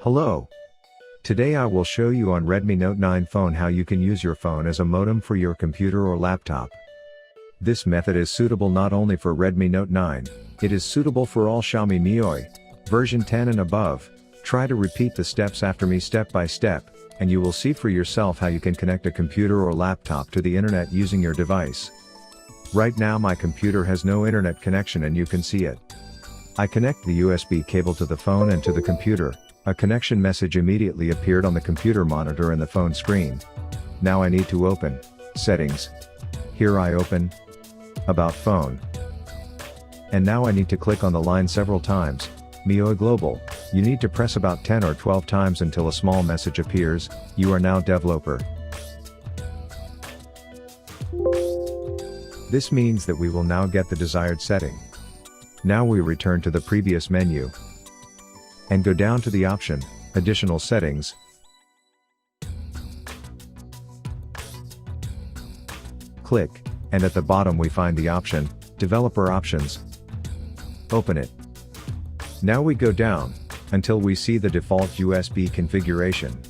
Hello. Today I will show you on Redmi Note 9 phone how you can use your phone as a modem for your computer or laptop. This method is suitable not only for Redmi Note 9, it is suitable for all Xiaomi MIUI, version 10 and above. Try to repeat the steps after me step by step, and you will see for yourself how you can connect a computer or laptop to the internet using your device. Right now my computer has no internet connection and you can see it. I connect the USB cable to the phone and to the computer. A connection message immediately appeared on the computer monitor and the phone screen. Now I need to open Settings. Here I open About Phone. And now I need to click on the line several times. MIUI Global. You need to press about 10 or 12 times until a small message appears. You are now developer. This means that we will now get the desired setting. Now we return to the previous menu and go down to the option, Additional Settings. Click, and at the bottom we find the option, Developer Options. Open it. Now we go down, until we see the default USB configuration.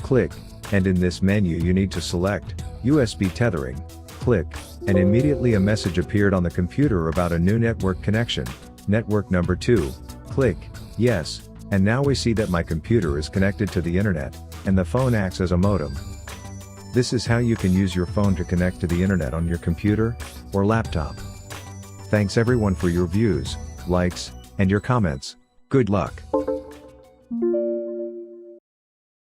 Click, and in this menu you need to select, USB tethering. Click, and immediately a message appeared on the computer about a new network connection, network number 2. Click, yes, and now we see that my computer is connected to the internet, and the phone acts as a modem. This is how you can use your phone to connect to the internet on your computer, or laptop. Thanks everyone for your views, likes, and your comments. Good luck.